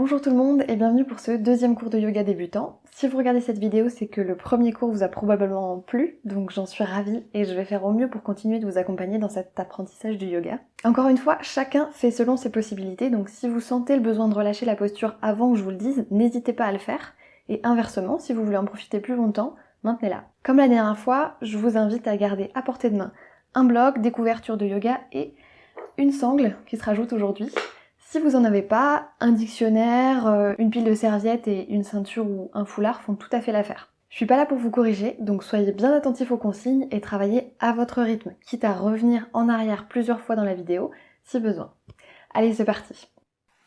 Bonjour tout le monde et bienvenue pour ce deuxième cours de yoga débutant. Si vous regardez cette vidéo, c'est que le premier cours vous a probablement plu, donc j'en suis ravie et je vais faire au mieux pour continuer de vous accompagner dans cet apprentissage du yoga. Encore une fois, chacun fait selon ses possibilités, donc si vous sentez le besoin de relâcher la posture avant que je vous le dise, n'hésitez pas à le faire. Et inversement, si vous voulez en profiter plus longtemps, maintenez-la. Comme la dernière fois, je vous invite à garder à portée de main un bloc, des couvertures de yoga et une sangle qui se rajoute aujourd'hui. Si vous en avez pas, un dictionnaire, une pile de serviettes et une ceinture ou un foulard font tout à fait l'affaire. Je suis pas là pour vous corriger, donc soyez bien attentifs aux consignes et travaillez à votre rythme, quitte à revenir en arrière plusieurs fois dans la vidéo si besoin. Allez, c'est parti.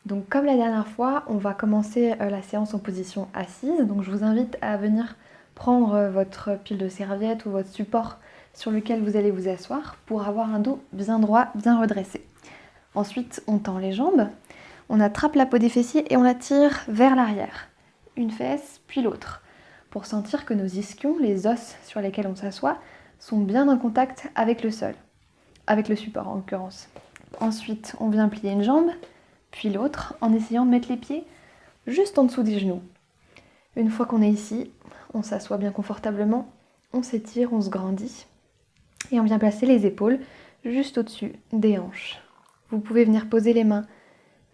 Donc comme la dernière fois, on va commencer la séance en position assise, donc je vous invite à venir prendre votre pile de serviettes ou votre support sur lequel vous allez vous asseoir pour avoir un dos bien droit, bien redressé. Ensuite, on tend les jambes, on attrape la peau des fessiers et on la tire vers l'arrière. Une fesse, puis l'autre, pour sentir que nos ischions, les os sur lesquels on s'assoit, sont bien en contact avec le sol, avec le support en l'occurrence. Ensuite, on vient plier une jambe, puis l'autre, en essayant de mettre les pieds juste en dessous des genoux. Une fois qu'on est ici, on s'assoit bien confortablement, on s'étire, on se grandit, et on vient placer les épaules juste au-dessus des hanches. Vous pouvez venir poser les mains,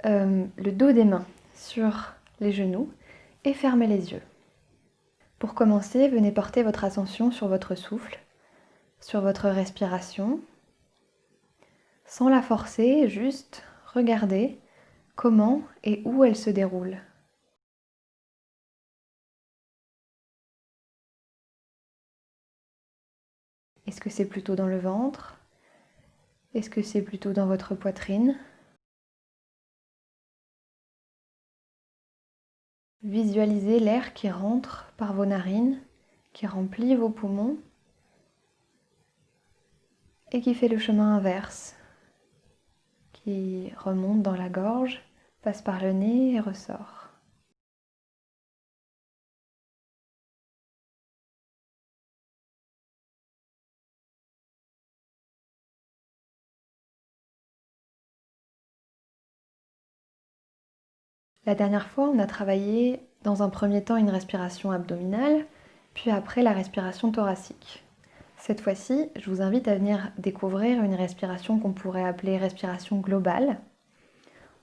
le dos des mains sur les genoux et fermer les yeux. Pour commencer, venez porter votre attention sur votre souffle, sur votre respiration, sans la forcer, juste regardez comment et où elle se déroule. Est-ce que c'est plutôt dans le ventre? Est-ce que c'est plutôt dans votre poitrine? Visualisez l'air qui rentre par vos narines, qui remplit vos poumons et qui fait le chemin inverse, qui remonte dans la gorge, passe par le nez et ressort. La dernière fois, on a travaillé dans un premier temps une respiration abdominale, puis après la respiration thoracique. Cette fois-ci, je vous invite à venir découvrir une respiration qu'on pourrait appeler respiration globale,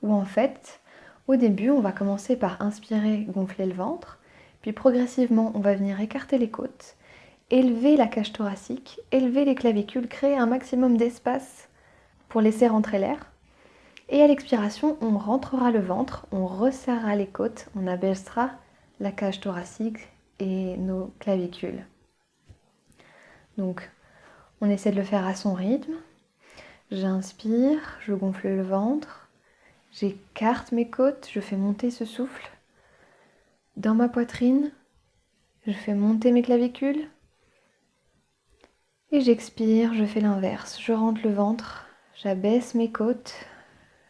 où en fait, au début, on va commencer par inspirer, gonfler le ventre, puis progressivement, on va venir écarter les côtes, élever la cage thoracique, élever les clavicules, créer un maximum d'espace pour laisser rentrer l'air. Et à l'expiration, on rentrera le ventre, on resserrera les côtes, on abaissera la cage thoracique et nos clavicules. Donc, on essaie de le faire à son rythme. J'inspire, je gonfle le ventre, j'écarte mes côtes, je fais monter ce souffle. Dans ma poitrine, je fais monter mes clavicules. Et j'expire, je fais l'inverse. Je rentre le ventre, j'abaisse mes côtes,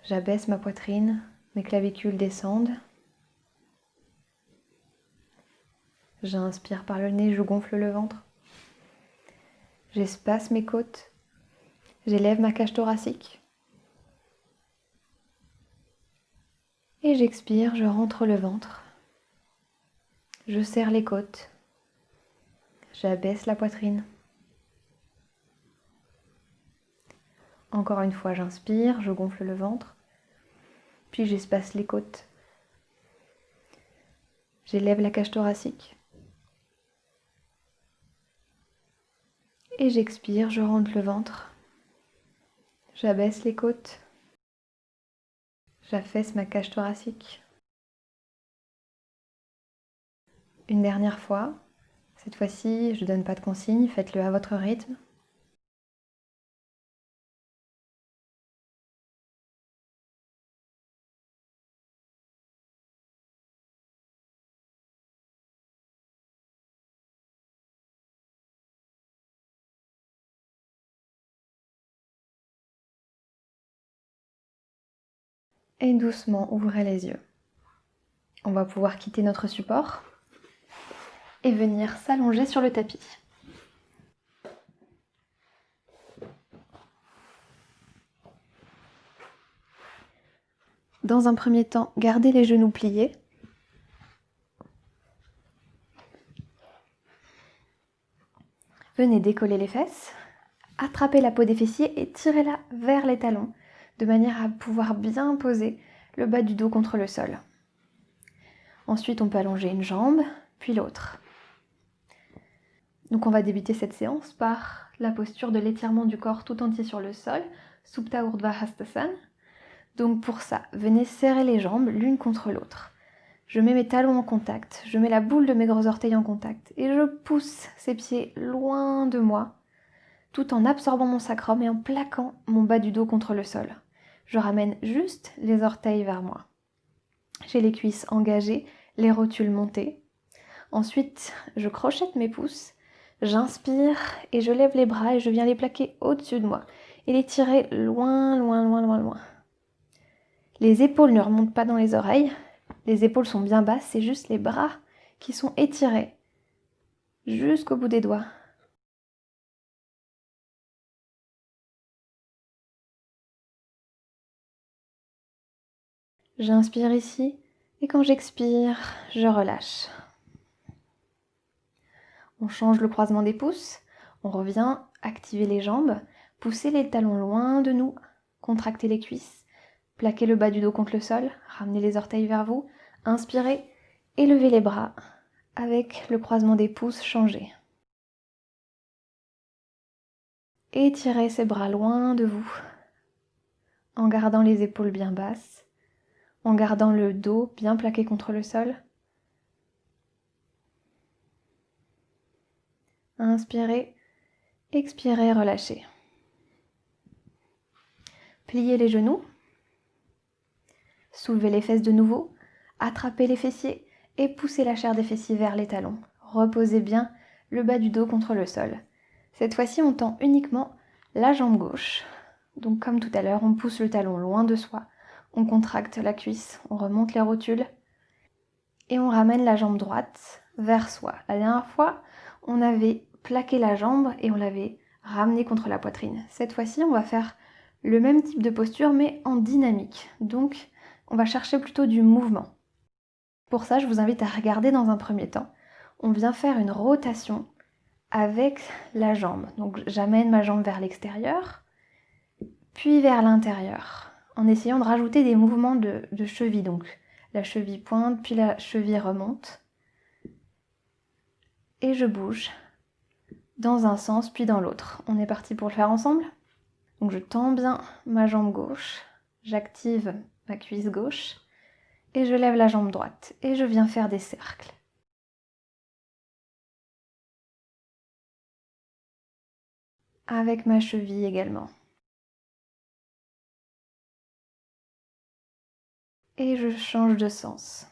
j'abaisse ma poitrine, mes clavicules descendent. J'inspire par le nez, je gonfle le ventre. J'espace mes côtes, j'élève ma cage thoracique. Et j'expire, je rentre le ventre. Je serre les côtes. J'abaisse la poitrine. Encore une fois, j'inspire, je gonfle le ventre. Puis j'espace les côtes. J'élève la cage thoracique. Et j'expire, je rentre le ventre. J'abaisse les côtes. J'affaisse ma cage thoracique. Une dernière fois. Cette fois-ci, je ne donne pas de consigne, faites-le à votre rythme. Et doucement, ouvrez les yeux. On va pouvoir quitter notre support et venir s'allonger sur le tapis. Dans un premier temps, gardez les genoux pliés. Venez décoller les fesses, attrapez la peau des fessiers et tirez-la vers les talons, de manière à pouvoir bien poser le bas du dos contre le sol. Ensuite, on peut allonger une jambe, puis l'autre. Donc on va débuter cette séance par la posture de l'étirement du corps tout entier sur le sol, Supta Urdhva Hastasana. Donc pour ça, venez serrer les jambes l'une contre l'autre. Je mets mes talons en contact, je mets la boule de mes gros orteils en contact et je pousse ces pieds loin de moi, tout en absorbant mon sacrum et en plaquant mon bas du dos contre le sol. Je ramène juste les orteils vers moi. J'ai les cuisses engagées, les rotules montées. Ensuite, je crochette mes pouces, j'inspire et je lève les bras et je viens les plaquer au-dessus de moi et les tirer loin, loin, loin, loin, loin. Les épaules ne remontent pas dans les oreilles, les épaules sont bien basses, c'est juste les bras qui sont étirés jusqu'au bout des doigts. J'inspire ici et quand j'expire, je relâche. On change le croisement des pouces, on revient activer les jambes, pousser les talons loin de nous, contracter les cuisses, plaquer le bas du dos contre le sol, ramener les orteils vers vous, inspirez, élevez les bras avec le croisement des pouces changé. Étirez ces bras loin de vous, en gardant les épaules bien basses, en gardant le dos bien plaqué contre le sol. Inspirez, expirez, relâchez. Pliez les genoux, soulevez les fesses de nouveau, attrapez les fessiers et poussez la chair des fessiers vers les talons. Reposez bien le bas du dos contre le sol. Cette fois-ci, on tend uniquement la jambe gauche. Donc comme tout à l'heure, on pousse le talon loin de soi, on contracte la cuisse, on remonte les rotules et on ramène la jambe droite vers soi. La dernière fois, on avait plaqué la jambe et on l'avait ramenée contre la poitrine. Cette fois-ci, on va faire le même type de posture mais en dynamique. Donc, on va chercher plutôt du mouvement. Pour ça, je vous invite à regarder dans un premier temps. On vient faire une rotation avec la jambe. Donc, j'amène ma jambe vers l'extérieur, puis vers l'intérieur, en essayant de rajouter des mouvements de cheville. Donc, la cheville pointe, puis la cheville remonte. Et je bouge dans un sens, puis dans l'autre. On est parti pour le faire ensemble? Donc, je tends bien ma jambe gauche, j'active ma cuisse gauche, et je lève la jambe droite. Et je viens faire des cercles. Avec ma cheville également. Et je change de sens.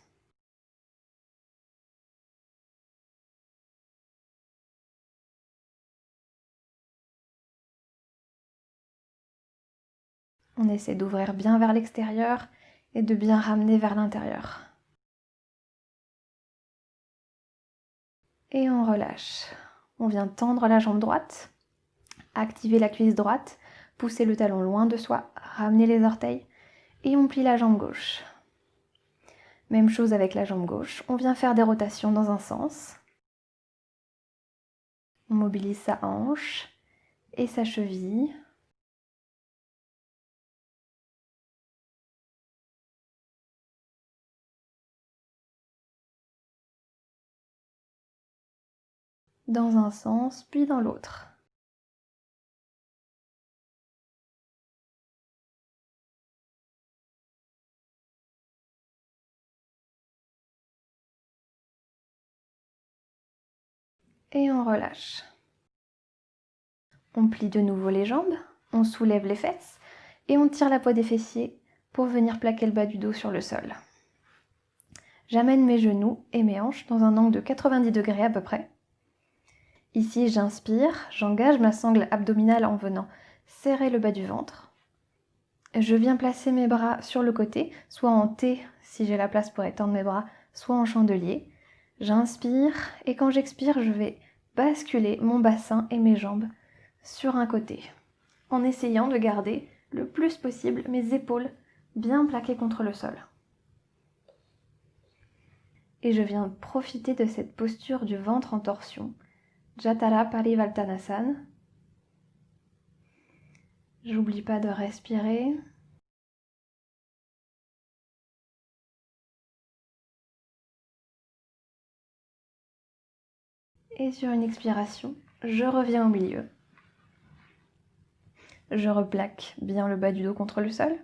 On essaie d'ouvrir bien vers l'extérieur et de bien ramener vers l'intérieur. Et on relâche. On vient tendre la jambe droite, activer la cuisse droite, pousser le talon loin de soi, ramener les orteils et on plie la jambe gauche. Même chose avec la jambe gauche, on vient faire des rotations dans un sens. On mobilise sa hanche et sa cheville. Dans un sens, puis dans l'autre. Et on relâche. On plie de nouveau les jambes, on soulève les fesses et on tire la peau des fessiers pour venir plaquer le bas du dos sur le sol. J'amène mes genoux et mes hanches dans un angle de 90 degrés à peu près. Ici, j'inspire, j'engage ma sangle abdominale en venant serrer le bas du ventre. Je viens placer mes bras sur le côté, soit en T si j'ai la place pour étendre mes bras, soit en chandelier. J'inspire et quand j'expire, je vais basculer mon bassin et mes jambes sur un côté, en essayant de garder le plus possible mes épaules bien plaqué contre le sol. Et je viens profiter de cette posture du ventre en torsion, Jatara Parivartanasana. J'oublie pas de respirer. Et sur une expiration, je reviens au milieu. Je replaque bien le bas du dos contre le sol.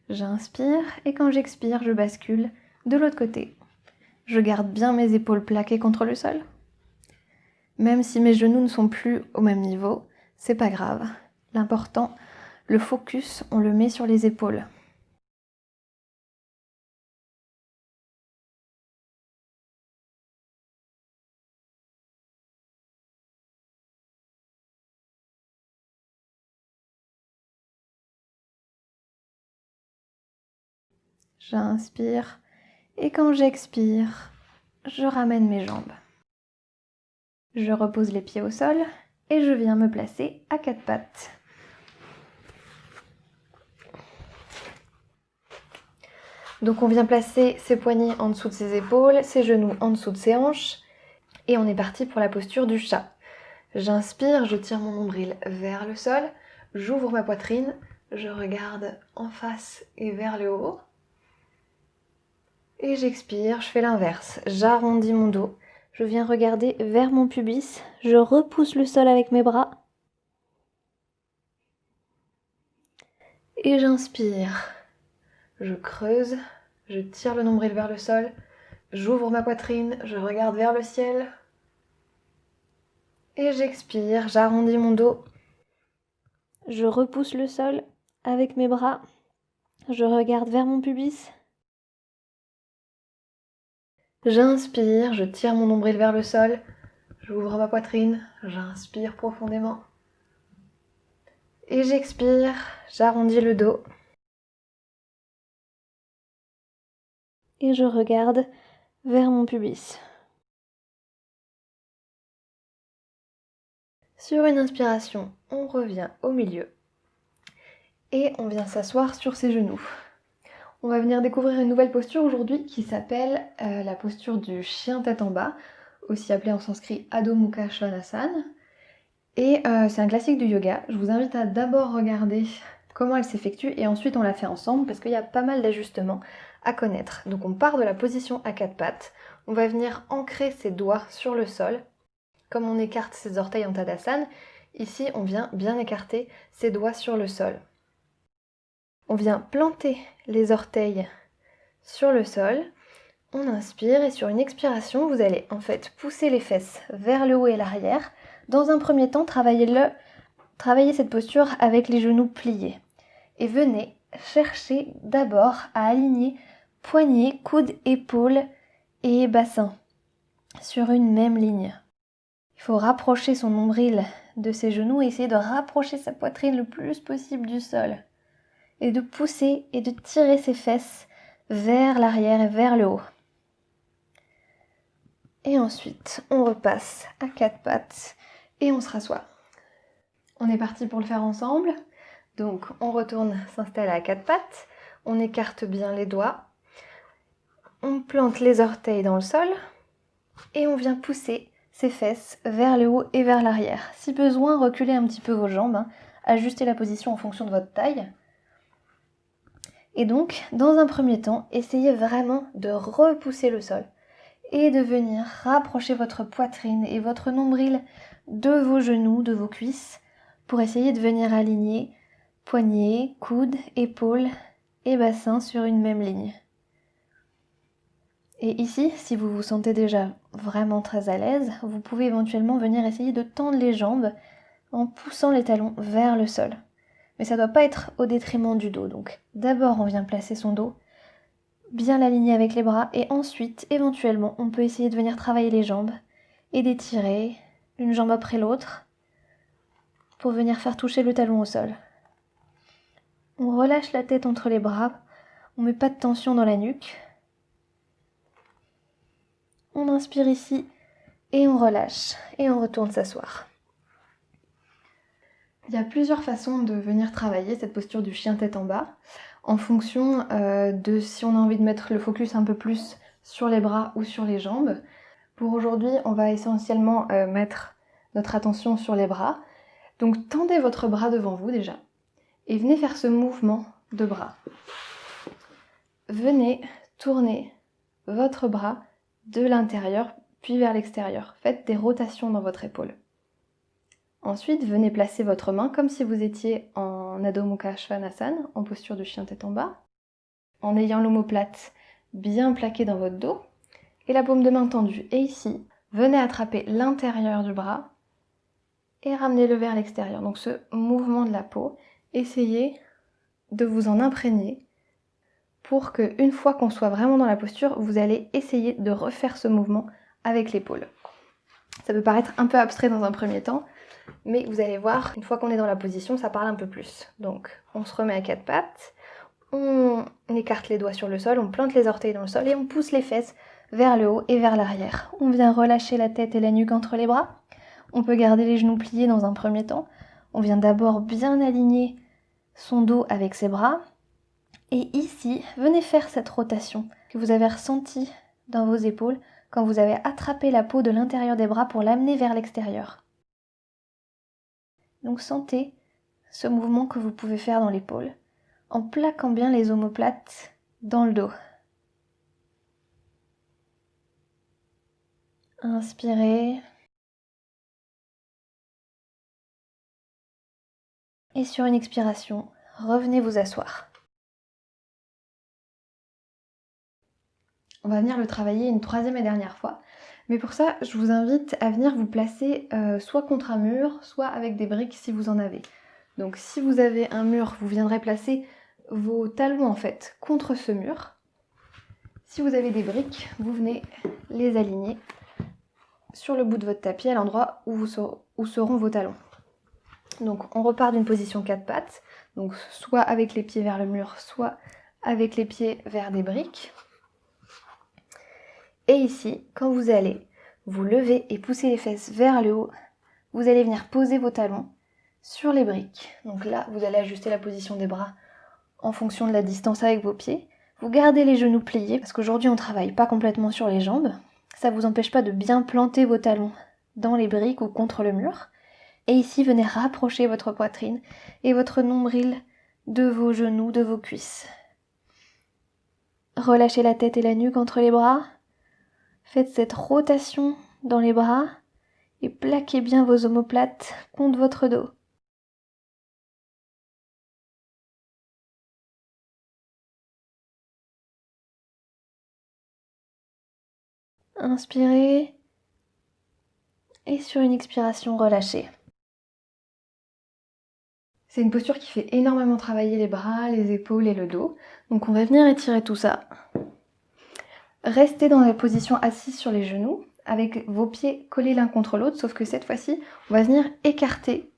J'inspire et quand j'expire, je bascule de l'autre côté. Je garde bien mes épaules plaquées contre le sol. Même si mes genoux ne sont plus au même niveau, c'est pas grave. L'important, le focus, on le met sur les épaules. J'inspire et quand j'expire, je ramène mes jambes. Je repose les pieds au sol et je viens me placer à quatre pattes. Donc on vient placer ses poignets en dessous de ses épaules, ses genoux en dessous de ses hanches et on est parti pour la posture du chat. J'inspire, je tire mon nombril vers le sol, j'ouvre ma poitrine, je regarde en face et vers le haut. Et j'expire, je fais l'inverse, j'arrondis mon dos, je viens regarder vers mon pubis, je repousse le sol avec mes bras. Et j'inspire, je creuse, je tire le nombril vers le sol, j'ouvre ma poitrine, je regarde vers le ciel. Et j'expire, j'arrondis mon dos, je repousse le sol avec mes bras, je regarde vers mon pubis. J'inspire, je tire mon nombril vers le sol, j'ouvre ma poitrine, j'inspire profondément. Et j'expire, j'arrondis le dos. Et je regarde vers mon pubis. Sur une inspiration, on revient au milieu. Et on vient s'asseoir sur ses genoux. On va venir découvrir une nouvelle posture aujourd'hui qui s'appelle la posture du chien tête en bas, aussi appelée en sanskrit Adho Mukha Svanasana. Et c'est un classique du yoga. Je vous invite à d'abord regarder comment elle s'effectue et ensuite on la fait ensemble parce qu'il y a pas mal d'ajustements à connaître. Donc on part de la position à quatre pattes. On va venir ancrer ses doigts sur le sol. Comme on écarte ses orteils en Tadasana, ici on vient bien écarter ses doigts sur le sol. On vient planter les orteils sur le sol, on inspire et sur une expiration, vous allez en fait pousser les fesses vers le haut et l'arrière. Dans un premier temps, travaillez cette posture avec les genoux pliés. Et venez chercher d'abord à aligner poignets, coudes, épaules et bassin sur une même ligne. Il faut rapprocher son nombril de ses genoux et essayer de rapprocher sa poitrine le plus possible du sol. Et de pousser et de tirer ses fesses vers l'arrière et vers le haut. Et ensuite, on repasse à quatre pattes et on se rassoit. On est parti pour le faire ensemble. Donc, on retourne s'installer à quatre pattes. On écarte bien les doigts. On plante les orteils dans le sol. Et on vient pousser ses fesses vers le haut et vers l'arrière. Si besoin, reculez un petit peu vos jambes. Ajustez la position en fonction de votre taille. Et donc, dans un premier temps, essayez vraiment de repousser le sol et de venir rapprocher votre poitrine et votre nombril de vos genoux, de vos cuisses, pour essayer de venir aligner poignets, coudes, épaules et bassin sur une même ligne. Et ici, si vous vous sentez déjà vraiment très à l'aise, vous pouvez éventuellement venir essayer de tendre les jambes en poussant les talons vers le sol. Mais ça ne doit pas être au détriment du dos. Donc d'abord, on vient placer son dos, bien l'aligner avec les bras, et ensuite, éventuellement, on peut essayer de venir travailler les jambes et d'étirer une jambe après l'autre pour venir faire toucher le talon au sol. On relâche la tête entre les bras, on ne met pas de tension dans la nuque. On inspire ici et on relâche et on retourne s'asseoir. Il y a plusieurs façons de venir travailler cette posture du chien tête en bas. en fonction de si on a envie de mettre le focus un peu plus sur les bras ou sur les jambes. Pour aujourd'hui, on va essentiellement mettre notre attention sur les bras. Donc tendez votre bras devant vous déjà et venez faire ce mouvement de bras. Venez tourner votre bras de l'intérieur puis vers l'extérieur. Faites des rotations dans votre épaule. Ensuite, venez placer votre main comme si vous étiez en Adho Mukha Svanasana, en posture de chien tête en bas, en ayant l'omoplate bien plaquée dans votre dos et la paume de main tendue. Et ici, venez attraper l'intérieur du bras et ramenez-le vers l'extérieur. Donc ce mouvement de la peau, essayez de vous en imprégner pour qu'une fois qu'on soit vraiment dans la posture, vous allez essayer de refaire ce mouvement avec l'épaule. Ça peut paraître un peu abstrait dans un premier temps, mais vous allez voir, une fois qu'on est dans la position, ça parle un peu plus. Donc on se remet à quatre pattes, on écarte les doigts sur le sol, on plante les orteils dans le sol et on pousse les fesses vers le haut et vers l'arrière. On vient relâcher la tête et la nuque entre les bras. On peut garder les genoux pliés dans un premier temps. On vient d'abord bien aligner son dos avec ses bras. Et ici, venez faire cette rotation que vous avez ressentie dans vos épaules quand vous avez attrapé la peau de l'intérieur des bras pour l'amener vers l'extérieur. Donc sentez ce mouvement que vous pouvez faire dans l'épaule en plaquant bien les omoplates dans le dos. Inspirez. Et sur une expiration, revenez vous asseoir. On va venir le travailler une troisième et dernière fois. Mais pour ça, je vous invite à venir vous placer soit contre un mur, soit avec des briques si vous en avez. Donc si vous avez un mur, vous viendrez placer vos talons en fait contre ce mur. Si vous avez des briques, vous venez les aligner sur le bout de votre tapis à l'endroit où seront vos talons. Donc on repart d'une position quatre pattes, donc soit avec les pieds vers le mur, soit avec les pieds vers des briques. Et ici, quand vous allez vous lever et pousser les fesses vers le haut, vous allez venir poser vos talons sur les briques. Donc là, vous allez ajuster la position des bras en fonction de la distance avec vos pieds. Vous gardez les genoux pliés, parce qu'aujourd'hui on ne travaille pas complètement sur les jambes. Ça ne vous empêche pas de bien planter vos talons dans les briques ou contre le mur. Et ici, venez rapprocher votre poitrine et votre nombril de vos genoux, de vos cuisses. Relâchez la tête et la nuque entre les bras. Faites cette rotation dans les bras et plaquez bien vos omoplates contre votre dos. Inspirez et sur une expiration, relâchez. C'est une posture qui fait énormément travailler les bras, les épaules et le dos. Donc on va venir étirer tout ça. Restez dans la position assise sur les genoux, avec vos pieds collés l'un contre l'autre, sauf que cette fois-ci, on va venir écarter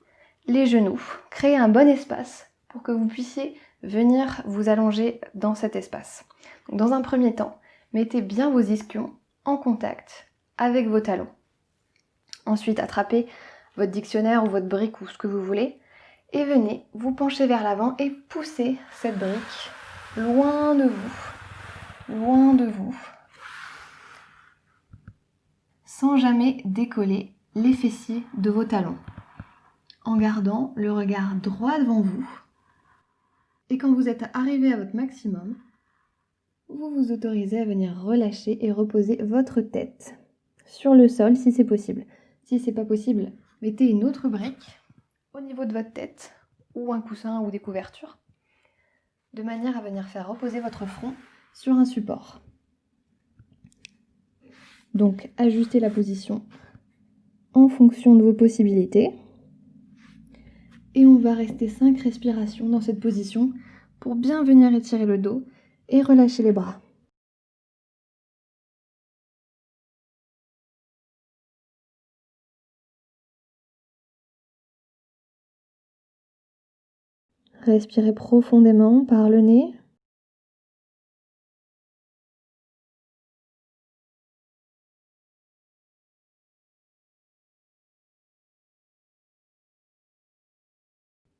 les genoux, créer un bon espace pour que vous puissiez venir vous allonger dans cet espace. Donc dans un premier temps, mettez bien vos ischions en contact avec vos talons. Ensuite, attrapez votre dictionnaire ou votre brique ou ce que vous voulez et venez vous pencher vers l'avant et pousser cette brique loin de vous, sans jamais décoller les fessiers de vos talons, en gardant le regard droit devant vous. Et quand vous êtes arrivé à votre maximum, vous vous autorisez à venir relâcher et reposer votre tête sur le sol si c'est possible. Si c'est pas possible, mettez une autre brique au niveau de votre tête ou un coussin ou des couvertures, de manière à venir faire reposer votre front sur un support. Donc ajustez la position en fonction de vos possibilités. Et on va rester 5 respirations dans cette position pour bien venir étirer le dos et relâcher les bras. Respirez profondément par le nez.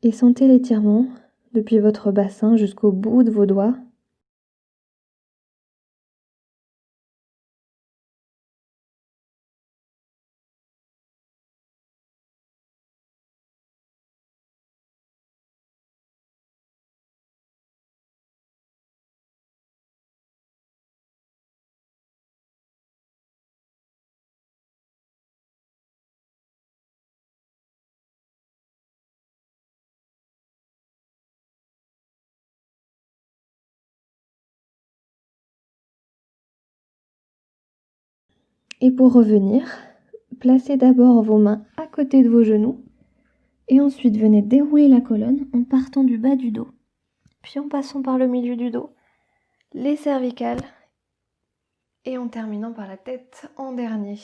Et sentez l'étirement depuis votre bassin jusqu'au bout de vos doigts. Et pour revenir, placez d'abord vos mains à côté de vos genoux et ensuite venez dérouler la colonne en partant du bas du dos, puis en passant par le milieu du dos, les cervicales et en terminant par la tête en dernier.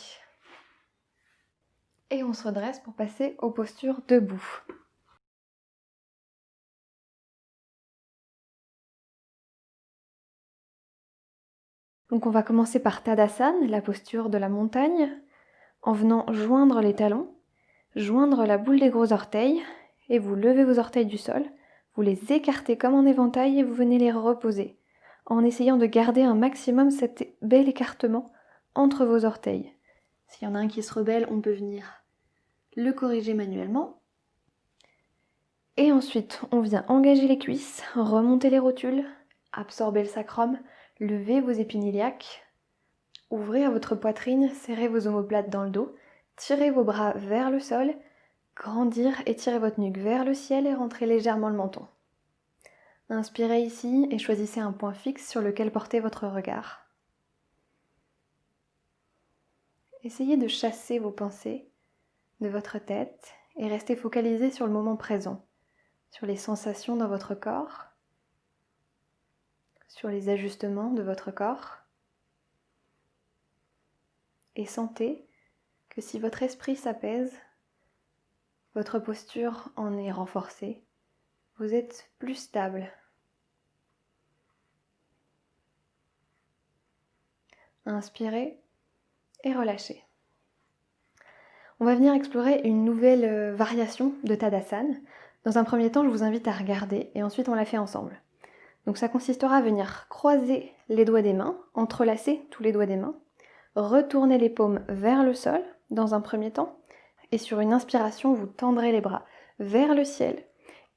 Et on se redresse pour passer aux postures debout. Donc on va commencer par Tadasana, la posture de la montagne, en venant joindre les talons, joindre la boule des gros orteils, et vous levez vos orteils du sol, vous les écartez comme en éventail et vous venez les reposer, en essayant de garder un maximum cet bel écartement entre vos orteils. S'il y en a un qui se rebelle, on peut venir le corriger manuellement. Et ensuite, on vient engager les cuisses, remonter les rotules, absorber le sacrum, lever vos épiniliaques, ouvrez votre poitrine, serrez vos omoplates dans le dos, tirez vos bras vers le sol, grandir, étirez votre nuque vers le ciel et rentrez légèrement le menton. Inspirez ici et choisissez un point fixe sur lequel porter votre regard. Essayez de chasser vos pensées de votre tête et restez focalisé sur le moment présent, sur les sensations dans votre corps, sur les ajustements de votre corps. Et sentez que si votre esprit s'apaise, votre posture en est renforcée, vous êtes plus stable. Inspirez et relâchez. On va venir explorer une nouvelle variation de Tadasana. Dans un premier temps, je vous invite à regarder et ensuite on la fait ensemble. Donc ça consistera à venir croiser les doigts des mains, entrelacer tous les doigts des mains, retourner les paumes vers le sol dans un premier temps, et sur une inspiration, vous tendrez les bras vers le ciel,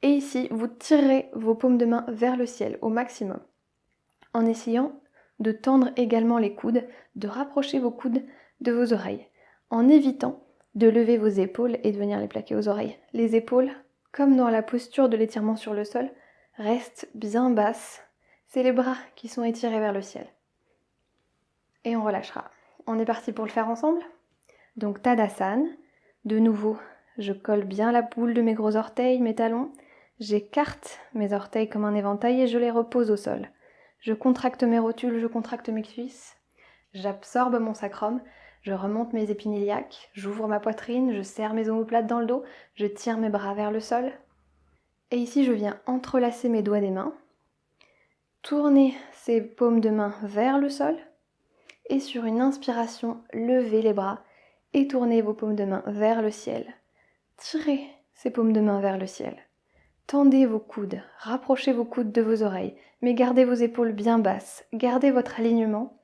et ici, vous tirerez vos paumes de main vers le ciel au maximum, en essayant de tendre également les coudes, de rapprocher vos coudes de vos oreilles, en évitant de lever vos épaules et de venir les plaquer aux oreilles. Les épaules, comme dans la posture de l'étirement sur le sol, restent bien basses. C'est les bras qui sont étirés vers le ciel. Et on relâchera. On est parti pour le faire ensemble. Donc Tadasana. De nouveau, je colle bien la boule de mes gros orteils, mes talons. J'écarte mes orteils comme un éventail et je les repose au sol. Je contracte mes rotules, je contracte mes cuisses. J'absorbe mon sacrum. Je remonte mes épiniliaques. J'ouvre ma poitrine. Je serre mes omoplates dans le dos. Je tire mes bras vers le sol. Et ici, je viens entrelacer mes doigts des mains. Tourner ces paumes de main vers le sol. Et sur une inspiration, levez les bras et tournez vos paumes de main vers le ciel. Tirez ces paumes de main vers le ciel. Tendez vos coudes, rapprochez vos coudes de vos oreilles, mais gardez vos épaules bien basses, gardez votre alignement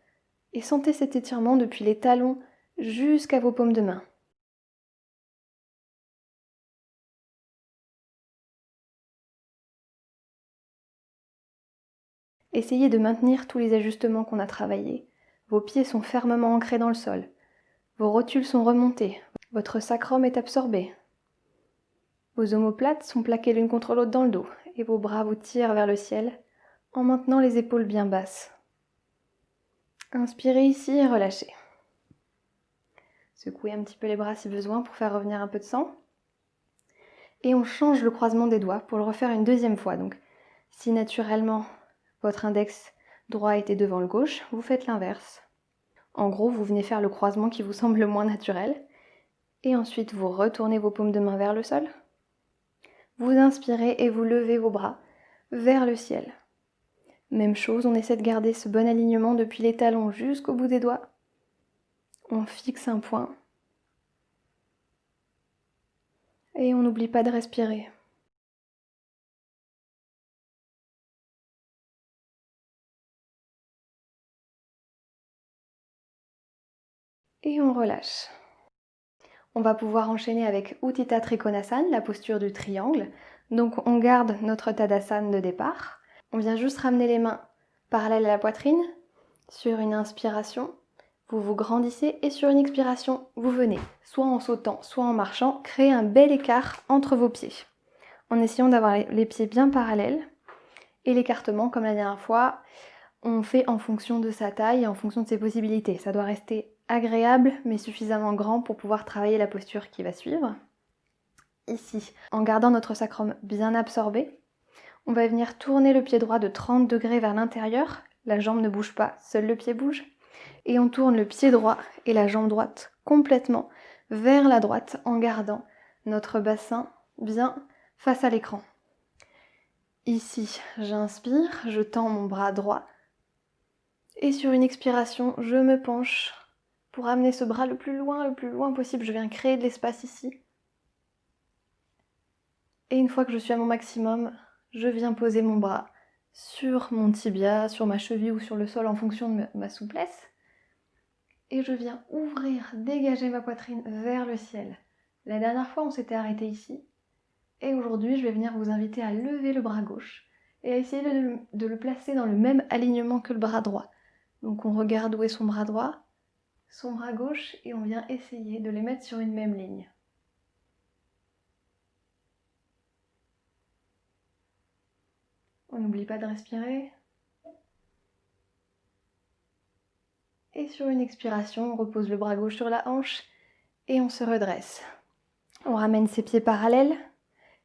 et sentez cet étirement depuis les talons jusqu'à vos paumes de main. Essayez de maintenir tous les ajustements qu'on a travaillés. Vos pieds sont fermement ancrés dans le sol. Vos rotules sont remontées. Votre sacrum est absorbé. Vos omoplates sont plaquées l'une contre l'autre dans le dos et vos bras vous tirent vers le ciel en maintenant les épaules bien basses. Inspirez ici et relâchez. Secouez un petit peu les bras si besoin pour faire revenir un peu de sang. Et on change le croisement des doigts pour le refaire une deuxième fois. Donc, si naturellement votre index droit était devant le gauche, vous faites l'inverse. En gros, vous venez faire le croisement qui vous semble le moins naturel. Et ensuite, vous retournez vos paumes de main vers le sol. Vous inspirez et vous levez vos bras vers le ciel. Même chose, on essaie de garder ce bon alignement depuis les talons jusqu'au bout des doigts. On fixe un point. Et on n'oublie pas de respirer. Et on relâche. On va pouvoir enchaîner avec Utthita Trikonasana, la posture du triangle. Donc on garde notre Tadasana de départ. On vient juste ramener les mains parallèles à la poitrine. Sur une inspiration, vous vous grandissez et sur une expiration, vous venez, soit en sautant, soit en marchant, créer un bel écart entre vos pieds. En essayant d'avoir les pieds bien parallèles. Et l'écartement, comme la dernière fois, on fait en fonction de sa taille et en fonction de ses possibilités. Ça doit rester agréable mais suffisamment grand pour pouvoir travailler la posture qui va suivre. Ici, en gardant notre sacrum bien absorbé, on va venir tourner le pied droit de 30 degrés vers l'intérieur. La jambe ne bouge pas, seul le pied bouge. Et on tourne le pied droit et la jambe droite complètement vers la droite en gardant notre bassin bien face à l'écran. Ici, j'inspire, je tends mon bras droit. Et sur une expiration, je me penche pour amener ce bras le plus loin possible. Je viens créer de l'espace ici. Et une fois que je suis à mon maximum, je viens poser mon bras sur mon tibia, sur ma cheville ou sur le sol en fonction de ma souplesse. Et je viens ouvrir, dégager ma poitrine vers le ciel. La dernière fois, on s'était arrêté ici. Et aujourd'hui, je vais venir vous inviter à lever le bras gauche et à essayer de le placer dans le même alignement que le bras droit. Donc on regarde où est son bras droit, son bras gauche, et on vient essayer de les mettre sur une même ligne. On n'oublie pas de respirer. Et sur une expiration, on repose le bras gauche sur la hanche et on se redresse. On ramène ses pieds parallèles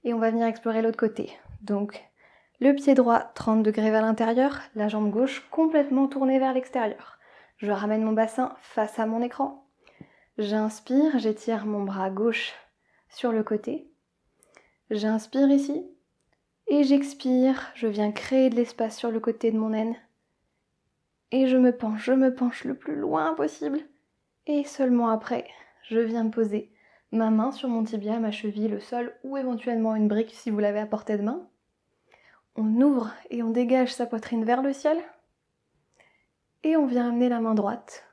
et on va venir explorer l'autre côté. Donc le pied droit 30 degrés vers l'intérieur, la jambe gauche complètement tournée vers l'extérieur. Je ramène mon bassin face à mon écran. J'inspire, j'étire mon bras gauche sur le côté. J'inspire ici. Et j'expire, je viens créer de l'espace sur le côté de mon aine. Et je me penche le plus loin possible. Et seulement après, je viens poser ma main sur mon tibia, ma cheville, le sol ou éventuellement une brique si vous l'avez à portée de main. On ouvre et on dégage sa poitrine vers le ciel. Et on vient amener la main droite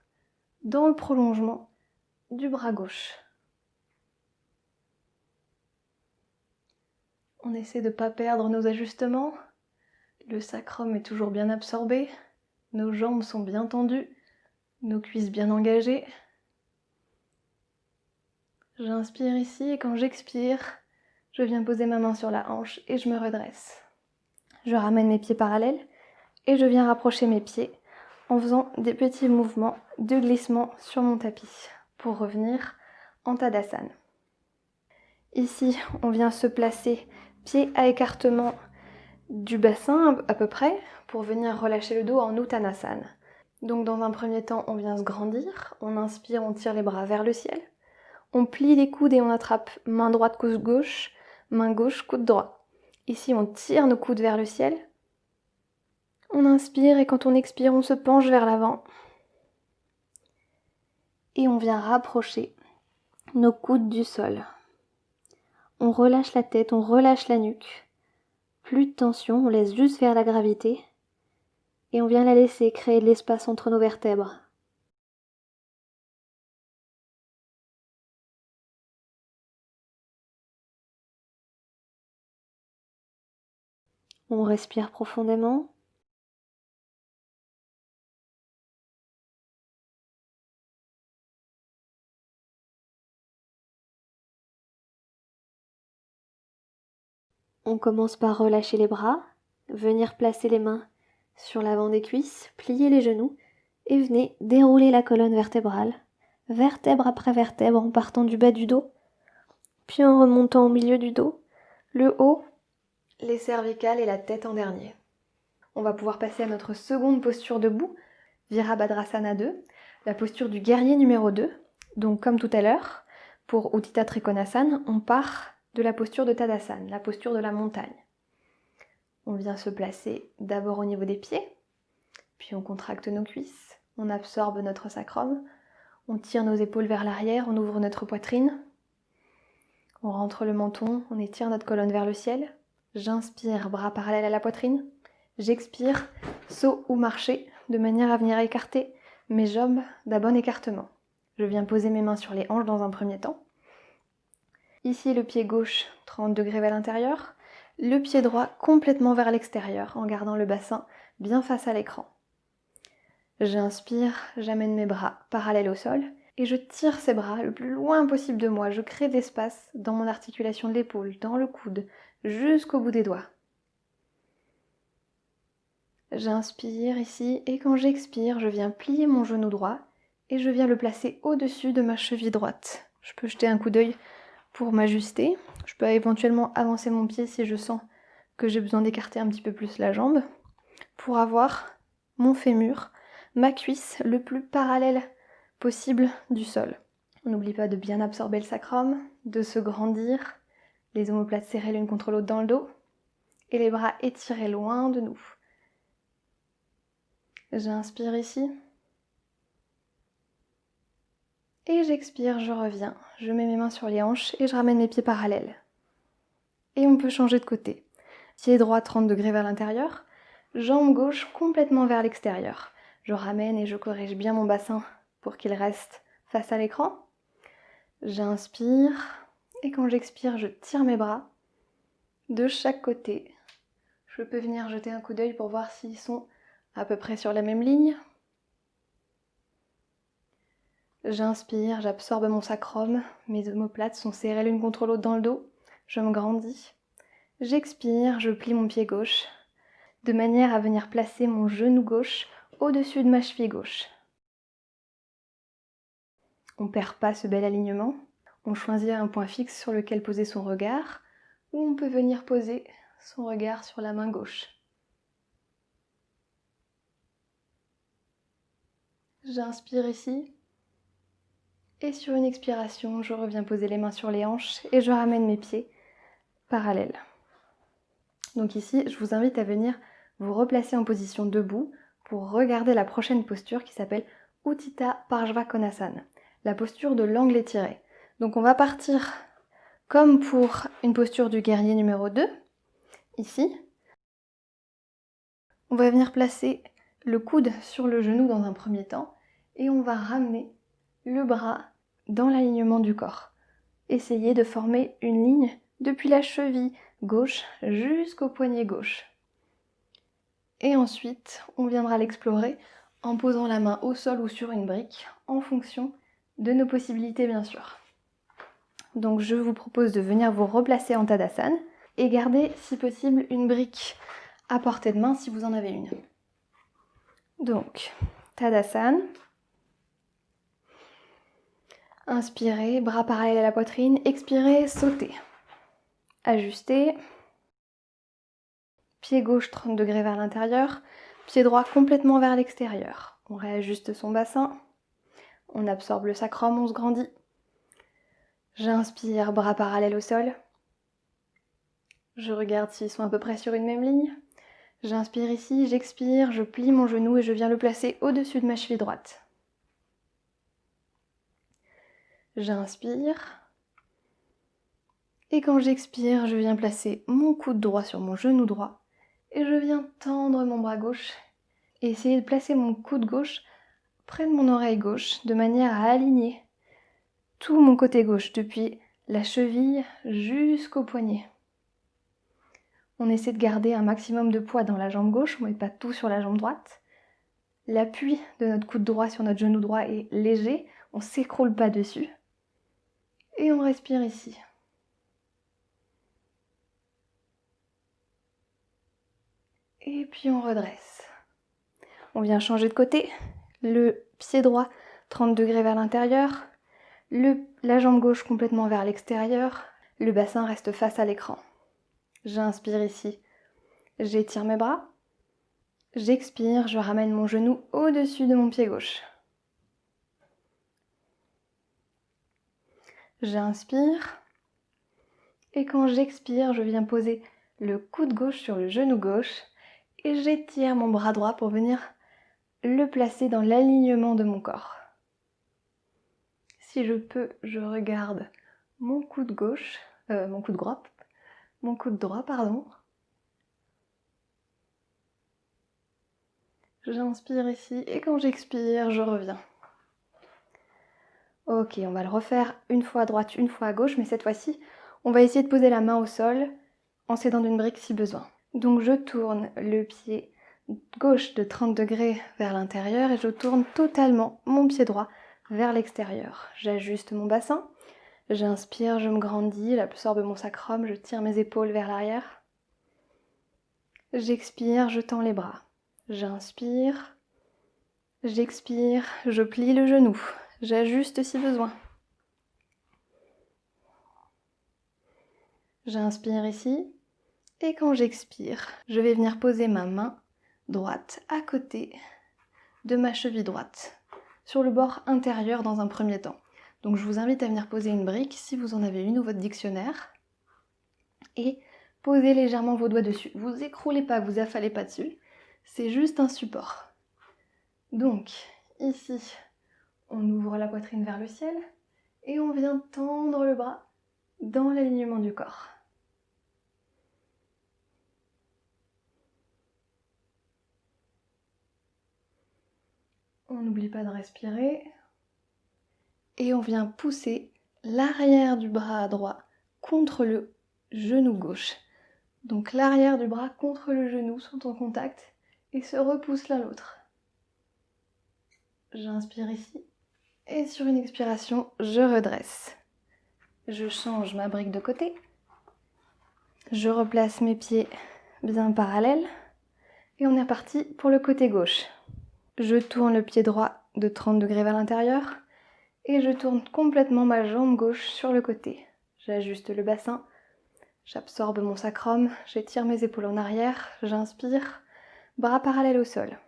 dans le prolongement du bras gauche. On essaie de ne pas perdre nos ajustements. Le sacrum est toujours bien absorbé. Nos jambes sont bien tendues. Nos cuisses bien engagées. J'inspire ici et quand j'expire, je viens poser ma main sur la hanche et je me redresse. Je ramène mes pieds parallèles et je viens rapprocher mes pieds en faisant des petits mouvements de glissement sur mon tapis pour revenir en Tadasana. Ici, on vient se placer pied à écartement du bassin à peu près pour venir relâcher le dos en Uttanasana. Donc dans un premier temps, on vient se grandir, on inspire, on tire les bras vers le ciel. On plie les coudes et on attrape main droite, coude gauche, main gauche, coude droit. Ici, on tire nos coudes vers le ciel. On inspire et quand on expire, on se penche vers l'avant. Et on vient rapprocher nos coudes du sol. On relâche la tête, on relâche la nuque. Plus de tension, on laisse juste faire la gravité. Et on vient la laisser créer de l'espace entre nos vertèbres. On respire profondément. On commence par relâcher les bras, venir placer les mains sur l'avant des cuisses, plier les genoux et venez dérouler la colonne vertébrale, vertèbre après vertèbre en partant du bas du dos, puis en remontant au milieu du dos, le haut, les cervicales et la tête en dernier. On va pouvoir passer à notre seconde posture debout, Virabhadrasana 2, la posture du guerrier numéro 2. Donc comme tout à l'heure, pour Utthita Trikonasana, on part de la posture de Tadasana, la posture de la montagne. On vient se placer d'abord au niveau des pieds, puis on contracte nos cuisses, on absorbe notre sacrum, on tire nos épaules vers l'arrière, on ouvre notre poitrine, on rentre le menton, on étire notre colonne vers le ciel. J'inspire, bras parallèles à la poitrine. J'expire, saut ou marcher, de manière à venir écarter mes jambes d'un bon écartement. Je viens poser mes mains sur les hanches dans un premier temps. Ici, le pied gauche, 30 degrés vers l'intérieur. Le pied droit complètement vers l'extérieur, en gardant le bassin bien face à l'écran. J'inspire, j'amène mes bras parallèles au sol et je tire ces bras le plus loin possible de moi. Je crée de l'espace dans mon articulation de l'épaule, dans le coude, jusqu'au bout des doigts. J'inspire ici et quand j'expire, je viens plier mon genou droit et je viens le placer au-dessus de ma cheville droite. Je peux jeter un coup d'œil pour m'ajuster. Je peux éventuellement avancer mon pied si je sens que j'ai besoin d'écarter un petit peu plus la jambe pour avoir mon fémur, ma cuisse le plus parallèle possible du sol. On n'oublie pas de bien absorber le sacrum, de se grandir, les omoplates serrées l'une contre l'autre dans le dos et les bras étirés loin de nous. J'inspire ici. Et j'expire, je reviens. Je mets mes mains sur les hanches et je ramène mes pieds parallèles. Et on peut changer de côté. Pied droit 30 degrés vers l'intérieur, jambe gauche complètement vers l'extérieur. Je ramène et je corrige bien mon bassin pour qu'il reste face à l'écran. J'inspire et quand j'expire, je tire mes bras de chaque côté. Je peux venir jeter un coup d'œil pour voir s'ils sont à peu près sur la même ligne. J'inspire, j'absorbe mon sacrum, mes omoplates sont serrées l'une contre l'autre dans le dos, je me grandis. J'expire, je plie mon pied gauche, de manière à venir placer mon genou gauche au-dessus de ma cheville gauche. On ne perd pas ce bel alignement, on choisit un point fixe sur lequel poser son regard, ou on peut venir poser son regard sur la main gauche. J'inspire ici. Et sur une expiration, je reviens poser les mains sur les hanches et je ramène mes pieds parallèles. Donc ici, je vous invite à venir vous replacer en position debout pour regarder la prochaine posture qui s'appelle Utthita Parshvakonasana, la posture de l'angle étiré. Donc on va partir comme pour une posture du guerrier numéro 2, ici. On va venir placer le coude sur le genou dans un premier temps et on va ramener le bras dans l'alignement du corps. Essayez de former une ligne depuis la cheville gauche jusqu'au poignet gauche. Et ensuite, on viendra l'explorer en posant la main au sol ou sur une brique, en fonction de nos possibilités bien sûr. Donc je vous propose de venir vous replacer en Tadasana et garder si possible une brique à portée de main si vous en avez une. Donc, Tadasana. Inspirez, bras parallèles à la poitrine. Expirez, sautez. Ajustez. Pied gauche 30 degrés vers l'intérieur. Pied droit complètement vers l'extérieur. On réajuste son bassin. On absorbe le sacrum, on se grandit. J'inspire, bras parallèles au sol. Je regarde s'ils sont à peu près sur une même ligne. J'inspire ici, j'expire, je plie mon genou et je viens le placer au-dessus de ma cheville droite. J'inspire. Et quand j'expire, je viens placer mon coude droit sur mon genou droit. Et je viens tendre mon bras gauche et essayer de placer mon coude gauche près de mon oreille gauche de manière à aligner tout mon côté gauche depuis la cheville jusqu'au poignet. On essaie de garder un maximum de poids dans la jambe gauche, on ne met pas tout sur la jambe droite. L'appui de notre coude droit sur notre genou droit est léger, on ne s'écroule pas dessus. Et on respire ici. Et puis on redresse. On vient changer de côté. Le pied droit 30 degrés vers l'intérieur. La jambe gauche complètement vers l'extérieur. Le bassin reste face à l'écran. J'inspire ici. J'étire mes bras. J'expire, je ramène mon genou au-dessus de mon pied gauche. J'inspire. Et quand j'expire, je viens poser le coude gauche sur le genou gauche. Et j'étire mon bras droit pour venir le placer dans l'alignement de mon corps. Si je peux, je regarde mon coude gauche, mon coude droit, pardon. J'inspire ici et quand j'expire, je reviens. Ok, on va le refaire une fois à droite, une fois à gauche, mais cette fois-ci, on va essayer de poser la main au sol en s'aidant d'une brique si besoin. Donc je tourne le pied gauche de 30 degrés vers l'intérieur et je tourne totalement mon pied droit vers l'extérieur. J'ajuste mon bassin, j'inspire, je me grandis, j'absorbe mon sacrum, je tire mes épaules vers l'arrière. J'expire, je tends les bras. J'inspire, j'expire, je plie le genou, j'ajuste si besoin. J'inspire ici, et quand j'expire, je vais venir poser ma main droite à côté de ma cheville droite, sur le bord intérieur dans un premier temps. Donc je vous invite à venir poser une brique, si vous en avez une, ou votre dictionnaire, et posez légèrement vos doigts dessus. Vous écroulez pas, vous affalez pas dessus, c'est juste un support. Donc ici, on ouvre la poitrine vers le ciel, et on vient tendre le bras dans l'alignement du corps. On n'oublie pas de respirer. Et on vient pousser l'arrière du bras droit contre le genou gauche. Donc l'arrière du bras contre le genou sont en contact et se repoussent l'un l'autre. J'inspire ici et sur une expiration, je redresse. Je change ma brique de côté. Je replace mes pieds bien parallèles et on est reparti pour le côté gauche. Je tourne le pied droit de 30 degrés vers l'intérieur et je tourne complètement ma jambe gauche sur le côté. J'ajuste le bassin, j'absorbe mon sacrum, j'étire mes épaules en arrière, j'inspire, bras parallèles au sol.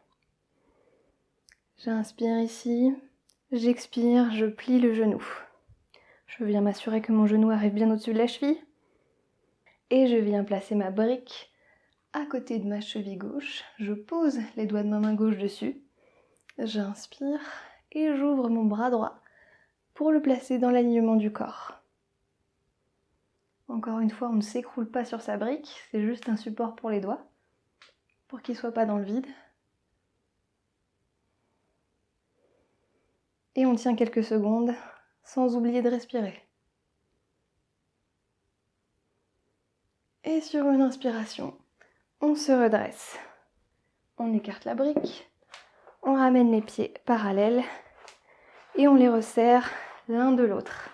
J'inspire ici, j'expire, je plie le genou. Je viens m'assurer que mon genou arrive bien au-dessus de la cheville. Et je viens placer ma brique à côté de ma cheville gauche. Je pose les doigts de ma main gauche dessus. J'inspire et j'ouvre mon bras droit pour le placer dans l'alignement du corps. Encore une fois, on ne s'écroule pas sur sa brique, c'est juste un support pour les doigts, pour qu'ils ne soient pas dans le vide. Et on tient quelques secondes, sans oublier de respirer. Et sur une inspiration, on se redresse. On écarte la brique, on ramène les pieds parallèles et on les resserre l'un de l'autre.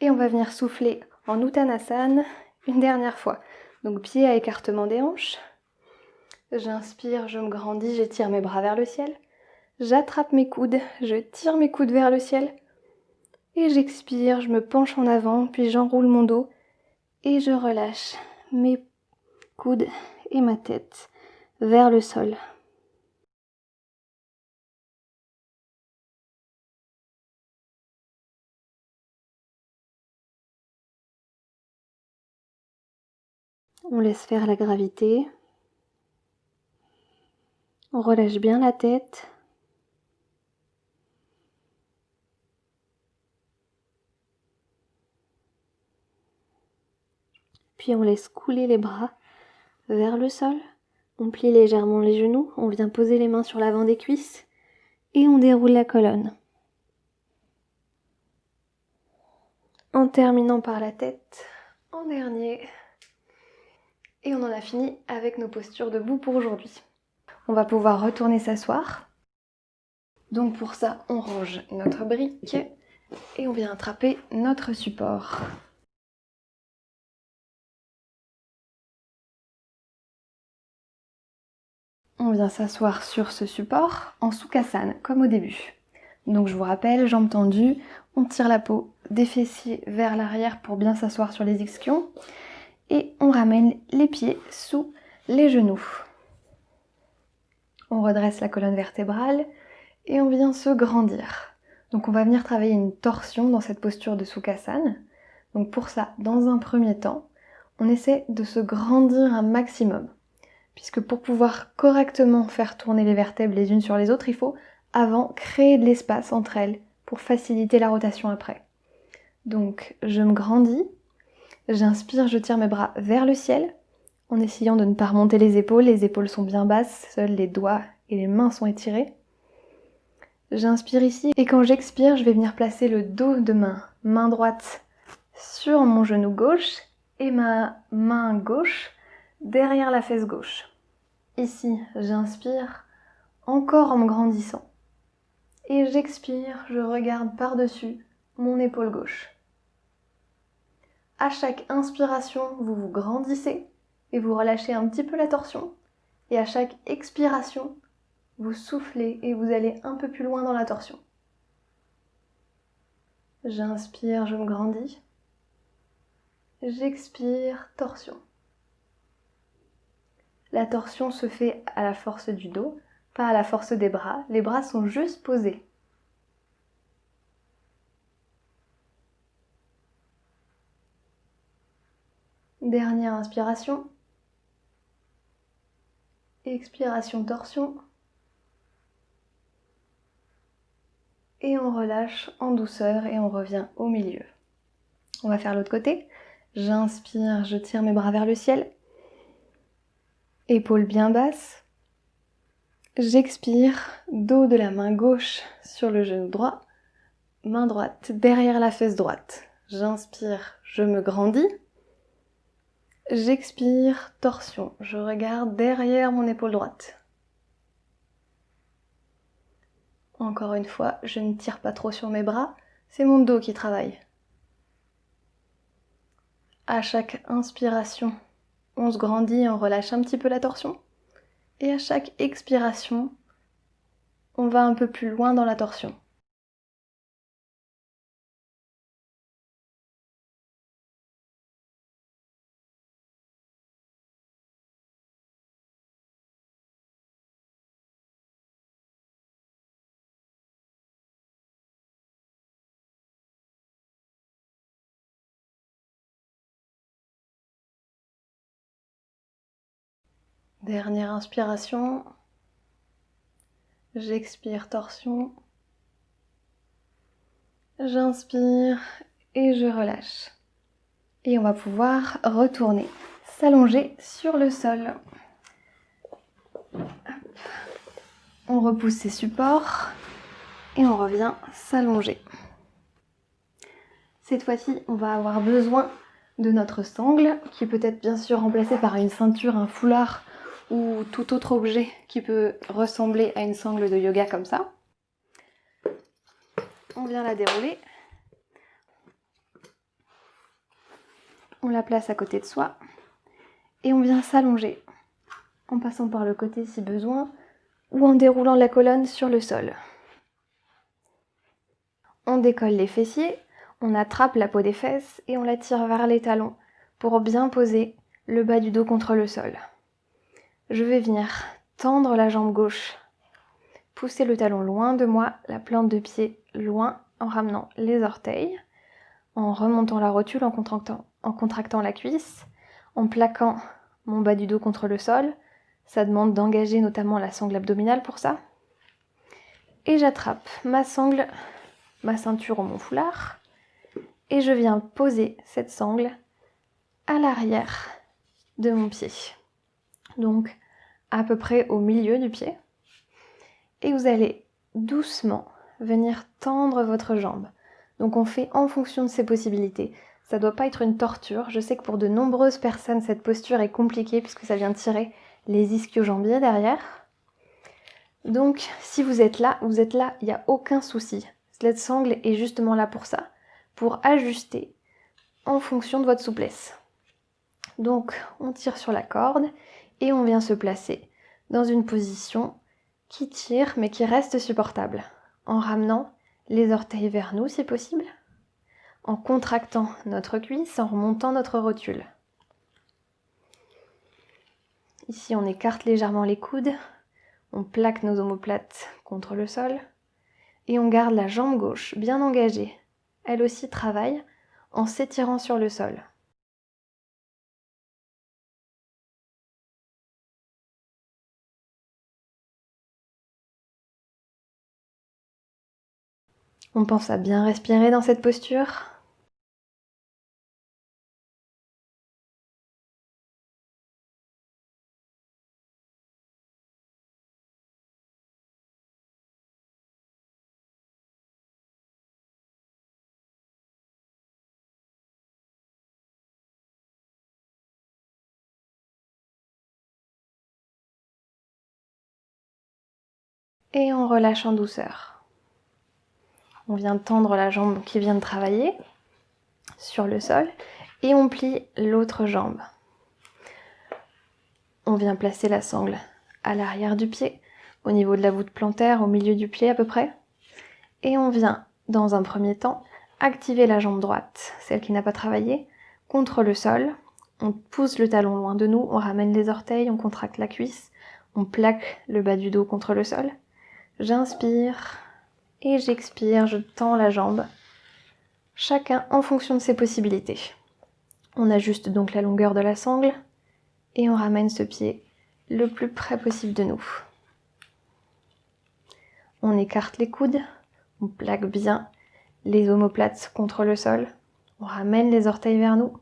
Et on va venir souffler en Uttanasana une dernière fois. Donc pied à écartement des hanches. J'inspire, je me grandis, j'étire mes bras vers le ciel. J'attrape mes coudes, je tire mes coudes vers le ciel. Et j'expire, je me penche en avant, puis j'enroule mon dos. Et je relâche mes coudes et ma tête vers le sol. On laisse faire la gravité. On relâche bien la tête. Puis on laisse couler les bras vers le sol. On plie légèrement les genoux. On vient poser les mains sur l'avant des cuisses. Et on déroule la colonne. En terminant par la tête, en dernier. Et on en a fini avec nos postures debout pour aujourd'hui. On va pouvoir retourner s'asseoir. Donc pour ça, on range notre brique et on vient attraper notre support. On vient s'asseoir sur ce support en Sukhasana, comme au début. Donc je vous rappelle, jambes tendues, on tire la peau des fessiers vers l'arrière pour bien s'asseoir sur les ischions. Et on ramène les pieds sous les genoux. On redresse la colonne vertébrale et on vient se grandir. Donc on va venir travailler une torsion dans cette posture de Sukhasana. Donc pour ça, dans un premier temps, on essaie de se grandir un maximum. Puisque pour pouvoir correctement faire tourner les vertèbres les unes sur les autres, il faut avant créer de l'espace entre elles pour faciliter la rotation après. Donc je me grandis, j'inspire, je tire mes bras vers le ciel en essayant de ne pas remonter les épaules sont bien basses, seuls les doigts et les mains sont étirés. J'inspire ici et quand j'expire, je vais venir placer le dos de main droite sur mon genou gauche et ma main gauche derrière la fesse gauche. Ici, j'inspire encore en me grandissant. Et j'expire, je regarde par-dessus mon épaule gauche. À chaque inspiration, vous vous grandissez et vous relâchez un petit peu la torsion. Et à chaque expiration, vous soufflez et vous allez un peu plus loin dans la torsion. J'inspire, je me grandis. J'expire, torsion. La torsion se fait à la force du dos, pas à la force des bras. Les bras sont juste posés. Dernière inspiration. Expiration, torsion. Et on relâche en douceur et on revient au milieu. On va faire l'autre côté. J'inspire, je tire mes bras vers le ciel. Épaules bien basses. J'expire, dos de la main gauche sur le genou droit. Main droite derrière la fesse droite. J'inspire, je me grandis. J'expire, torsion. Je regarde derrière mon épaule droite. Encore une fois, je ne tire pas trop sur mes bras, c'est mon dos qui travaille. À chaque inspiration, on se grandit, on relâche un petit peu la torsion. Et à chaque expiration, on va un peu plus loin dans la torsion. Dernière inspiration. J'expire, torsion. J'inspire et je relâche. Et on va pouvoir retourner, s'allonger sur le sol. On repousse ses supports et on revient s'allonger. Cette fois-ci, on va avoir besoin de notre sangle, qui peut être bien sûr remplacée par une ceinture, un foulard ou tout autre objet qui peut ressembler à une sangle de yoga comme ça. On vient la dérouler. On la place à côté de soi et on vient s'allonger en passant par le côté si besoin ou en déroulant la colonne sur le sol. On décolle les fessiers, on attrape la peau des fesses et on la tire vers les talons pour bien poser le bas du dos contre le sol. Je vais venir tendre la jambe gauche, pousser le talon loin de moi, la plante de pied loin en ramenant les orteils, en remontant la rotule, en contractant la cuisse, en plaquant mon bas du dos contre le sol. Ça demande d'engager notamment la sangle abdominale pour ça. Et j'attrape ma sangle, ma ceinture ou mon foulard, et je viens poser cette sangle à l'arrière de mon pied. Donc à peu près au milieu du pied. Et vous allez doucement venir tendre votre jambe. Donc on fait en fonction de ses possibilités. Ça ne doit pas être une torture. Je sais que pour de nombreuses personnes, cette posture est compliquée puisque ça vient tirer les ischio-jambiers derrière. Donc si vous êtes là, il n'y a aucun souci. Cette sangle est justement là pour ça, pour ajuster en fonction de votre souplesse. Donc on tire sur la corde et on vient se placer dans une position qui tire mais qui reste supportable, en ramenant les orteils vers nous si possible, en contractant notre cuisse, en remontant notre rotule. Ici on écarte légèrement les coudes, on plaque nos omoplates contre le sol et on garde la jambe gauche bien engagée. Elle aussi travaille en s'étirant sur le sol. On pense à bien respirer dans cette posture. Et on relâche en douceur. On vient tendre la jambe qui vient de travailler sur le sol et on plie l'autre jambe. On vient placer la sangle à l'arrière du pied, au niveau de la voûte plantaire, au milieu du pied à peu près. Et on vient, dans un premier temps, activer la jambe droite, celle qui n'a pas travaillé, contre le sol. On pousse le talon loin de nous, on ramène les orteils, on contracte la cuisse, on plaque le bas du dos contre le sol. J'inspire et j'expire, je tends la jambe, chacun en fonction de ses possibilités. On ajuste donc la longueur de la sangle et on ramène ce pied le plus près possible de nous. On écarte les coudes, on plaque bien les omoplates contre le sol, on ramène les orteils vers nous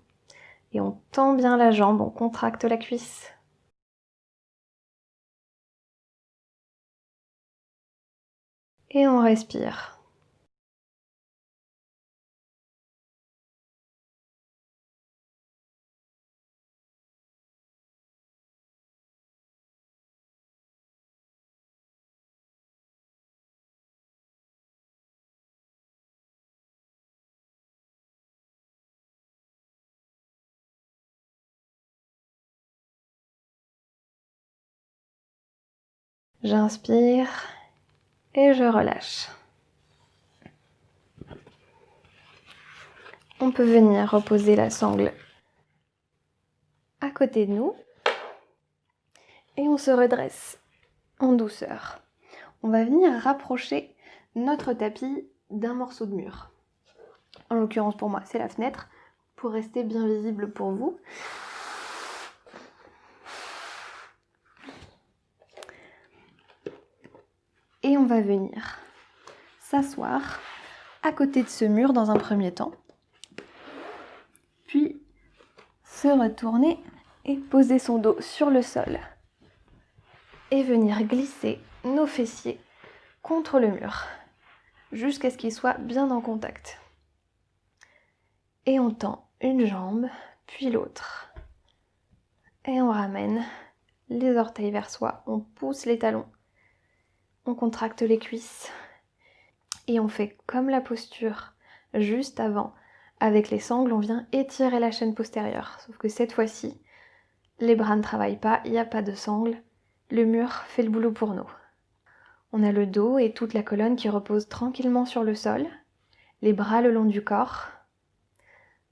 et on tend bien la jambe, on contracte la cuisse. Et on respire. J'inspire et je relâche. On peut venir reposer la sangle à côté de nous et on se redresse en douceur. On va venir rapprocher notre tapis d'un morceau de mur. En l'occurrence pour moi c'est la fenêtre, pour rester bien visible pour vous. Et on va venir s'asseoir à côté de ce mur dans un premier temps, puis se retourner et poser son dos sur le sol et venir glisser nos fessiers contre le mur jusqu'à ce qu'ils soient bien en contact. Et on tend une jambe puis l'autre et on ramène les orteils vers soi, on pousse les talons, on contracte les cuisses et on fait comme la posture juste avant. Avec les sangles, on vient étirer la chaîne postérieure. Sauf que cette fois-ci, les bras ne travaillent pas, il n'y a pas de sangles. Le mur fait le boulot pour nous. On a le dos et toute la colonne qui repose tranquillement sur le sol. Les bras le long du corps.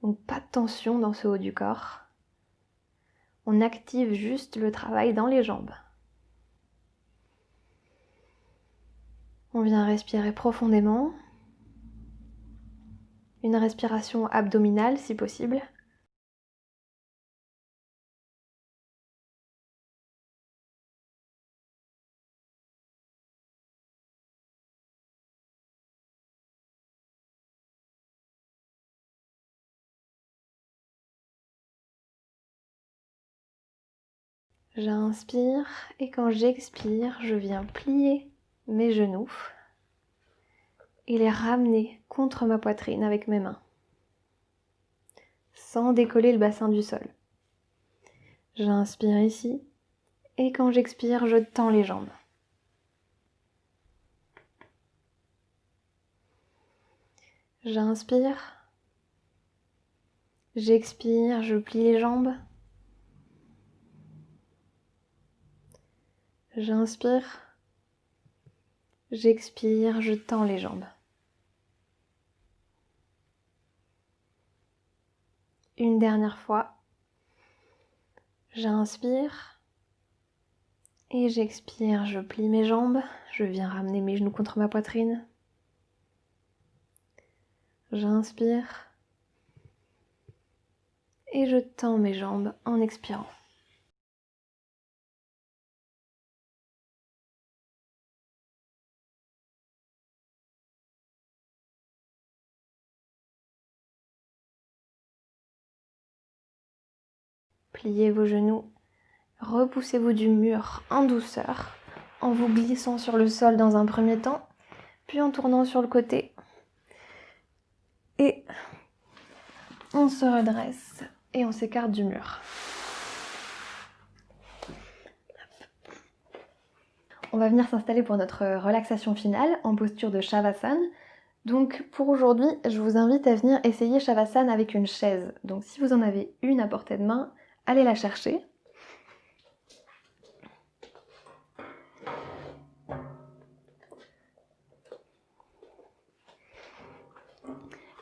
Donc pas de tension dans ce haut du corps. On active juste le travail dans les jambes. On vient respirer profondément. Une respiration abdominale si possible. J'inspire et quand j'expire, je viens plier mes genoux et les ramener contre ma poitrine avec mes mains, sans décoller le bassin du sol. J'inspire ici et quand j'expire, je tends les jambes. J'inspire, j'expire, je plie les jambes. J'inspire, j'expire, je tends les jambes. Une dernière fois. J'inspire et j'expire, je plie mes jambes, je viens ramener mes genoux contre ma poitrine. J'inspire et je tends mes jambes en expirant. Pliez vos genoux, repoussez-vous du mur en douceur, en vous glissant sur le sol dans un premier temps, puis en tournant sur le côté. Et on se redresse et on s'écarte du mur. on va venir s'installer pour notre relaxation finale en posture de Shavasana. Donc pour aujourd'hui, je vous invite à venir essayer Shavasana avec une chaise. Donc si vous en avez une à portée de main, allez la chercher.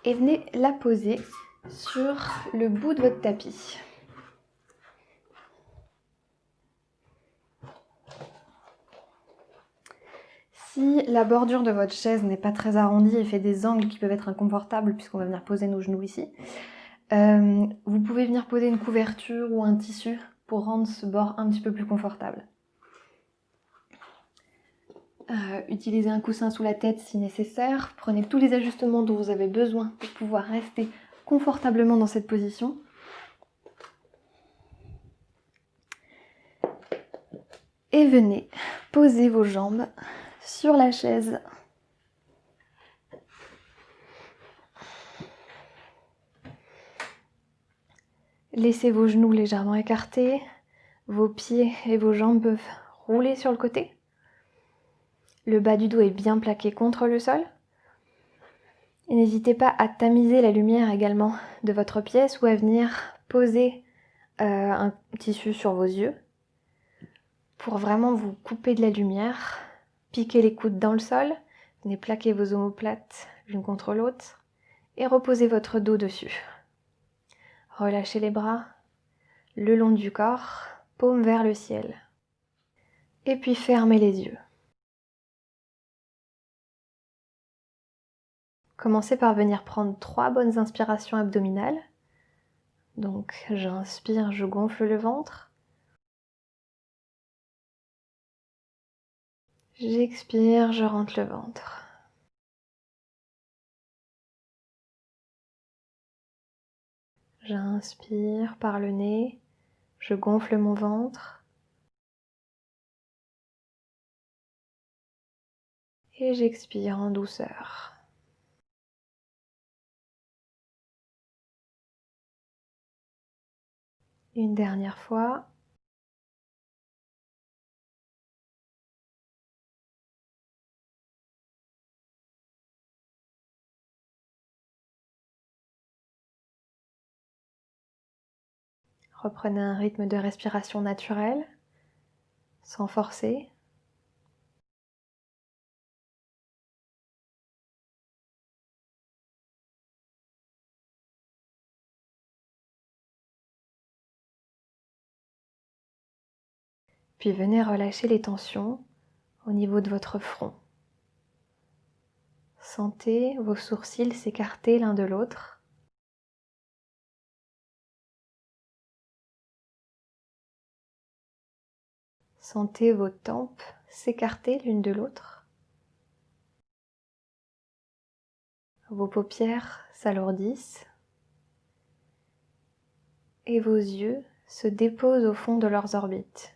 Et venez la poser sur le bout de votre tapis. Si la bordure de votre chaise n'est pas très arrondie et fait des angles qui peuvent être inconfortables puisqu'on va venir poser nos genoux ici, vous pouvez venir poser une couverture ou un tissu pour rendre ce bord un petit peu plus confortable. Utilisez un coussin sous la tête si nécessaire. Prenez tous les ajustements dont vous avez besoin pour pouvoir rester confortablement dans cette position. Et venez poser vos jambes sur la chaise. Laissez vos genoux légèrement écartés. Vos pieds et vos jambes peuvent rouler sur le côté. Le bas du dos est bien plaqué contre le sol. Et n'hésitez pas à tamiser la lumière également de votre pièce ou à venir poser un tissu sur vos yeux pour vraiment vous couper de la lumière. Piquez les coudes dans le sol, venez plaquer vos omoplates l'une contre l'autre et reposez votre dos dessus. Relâchez les bras le long du corps, paume vers le ciel. Et puis fermez les yeux. Commencez par venir prendre 3 bonnes inspirations abdominales. Donc j'inspire, je gonfle le ventre. J'expire, je rentre le ventre. J'inspire par le nez, je gonfle mon ventre. Et j'expire en douceur. Une dernière fois. Reprenez un rythme de respiration naturel, sans forcer. Puis venez relâcher les tensions au niveau de votre front. Sentez vos sourcils s'écarter l'un de l'autre. Sentez vos tempes s'écarter l'une de l'autre. Vos paupières s'alourdissent. Et vos yeux se déposent au fond de leurs orbites.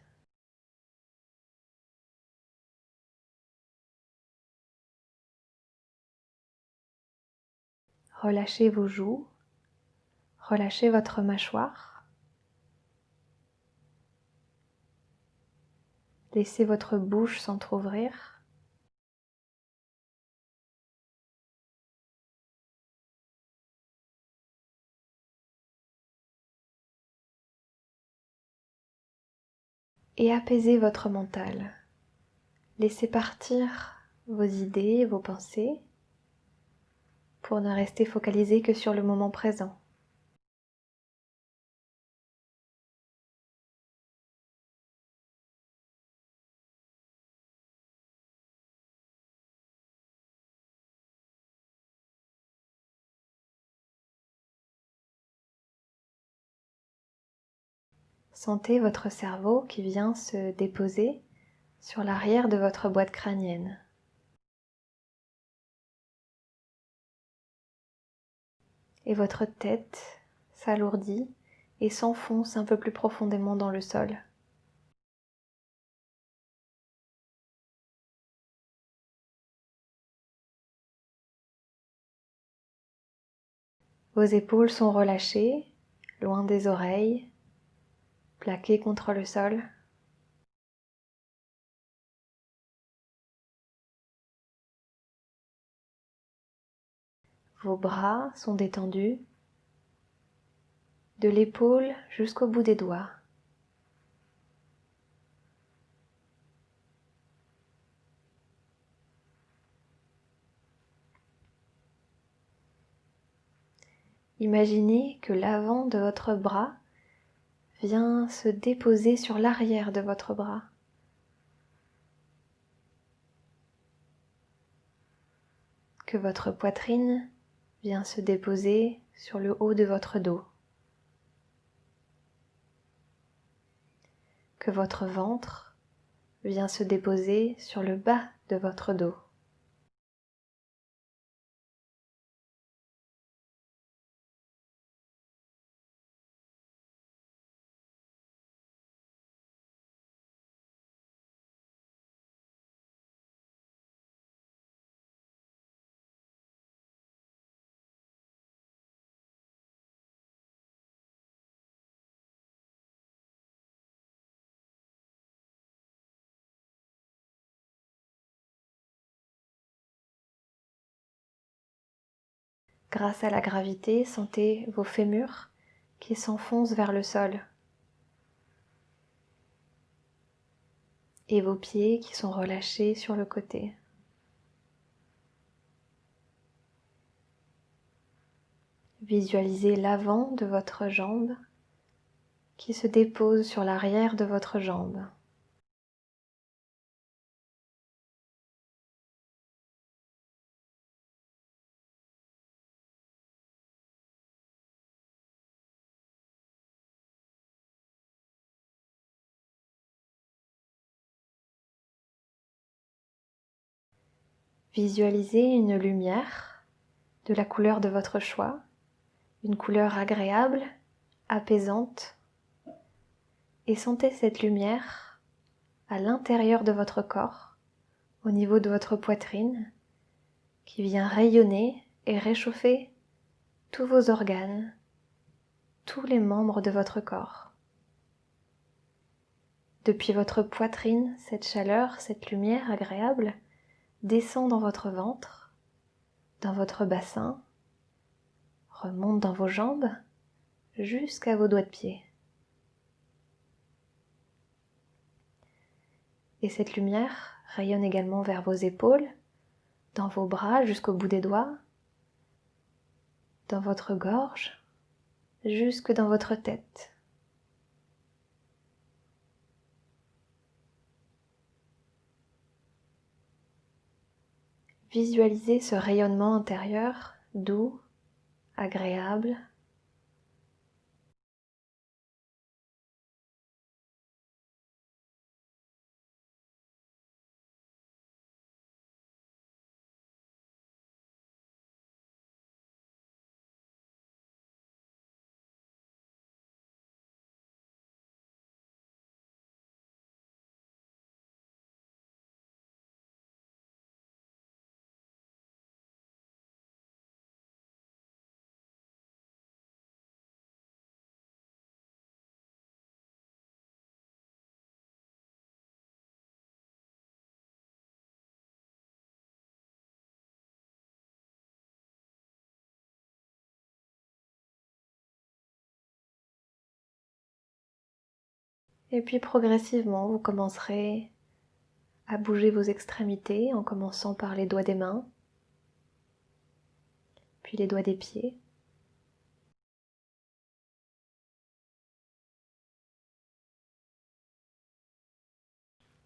Relâchez vos joues, relâchez votre mâchoire. Laissez votre bouche s'entrouvrir. Et apaisez votre mental. Laissez partir vos idées, vos pensées, pour ne rester focalisé que sur le moment présent. Sentez votre cerveau qui vient se déposer sur l'arrière de votre boîte crânienne. Et votre tête s'alourdit et s'enfonce un peu plus profondément dans le sol. Vos épaules sont relâchées, loin des oreilles, plaquées contre le sol. Vos bras sont détendus, de l'épaule jusqu'au bout des doigts. Imaginez que l'avant de votre bras vient se déposer sur l'arrière de votre bras. Que votre poitrine vient se déposer sur le haut de votre dos. Que votre ventre vient se déposer sur le bas de votre dos. Grâce à la gravité, sentez vos fémurs qui s'enfoncent vers le sol et vos pieds qui sont relâchés sur le côté. Visualisez l'avant de votre jambe qui se dépose sur l'arrière de votre jambe. Visualisez une lumière de la couleur de votre choix, une couleur agréable, apaisante, et sentez cette lumière à l'intérieur de votre corps, au niveau de votre poitrine, qui vient rayonner et réchauffer tous vos organes, tous les membres de votre corps. Depuis votre poitrine, cette chaleur, cette lumière agréable descend dans votre ventre, dans votre bassin, remonte dans vos jambes jusqu'à vos doigts de pied. Et cette lumière rayonne également vers vos épaules, dans vos bras jusqu'au bout des doigts, dans votre gorge, jusque dans votre tête. Visualisez ce rayonnement intérieur doux, agréable. Et puis progressivement, vous commencerez à bouger vos extrémités en commençant par les doigts des mains, puis les doigts des pieds.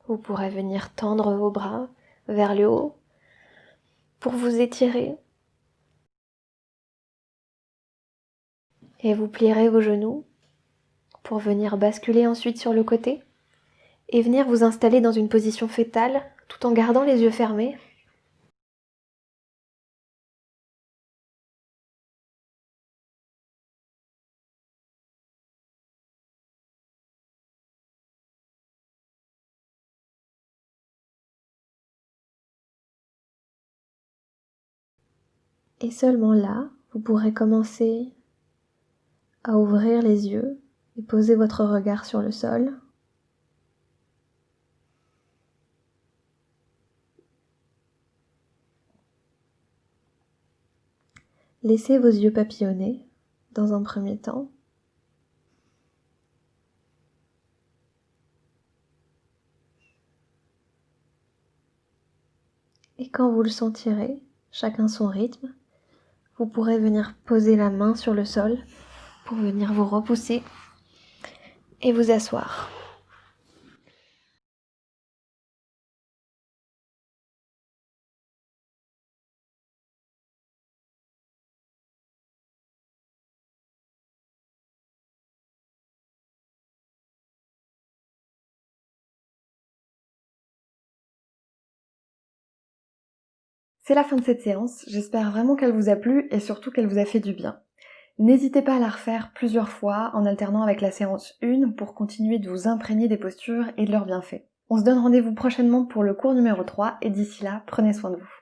Vous pourrez venir tendre vos bras vers le haut pour vous étirer. Et vous plierez vos genoux pour venir basculer ensuite sur le côté et venir vous installer dans une position fétale tout en gardant les yeux fermés. Et seulement là, vous pourrez commencer à ouvrir les yeux et poser votre regard sur le sol. Laissez vos yeux papillonner dans un premier temps. Et quand vous le sentirez, chacun son rythme, vous pourrez venir poser la main sur le sol pour venir vous repousser et vous asseoir. C'est la fin de cette séance, j'espère vraiment qu'elle vous a plu et surtout qu'elle vous a fait du bien. N'hésitez pas à la refaire plusieurs fois en alternant avec la séance 1 pour continuer de vous imprégner des postures et de leurs bienfaits. On se donne rendez-vous prochainement pour le cours numéro 3 et d'ici là, prenez soin de vous.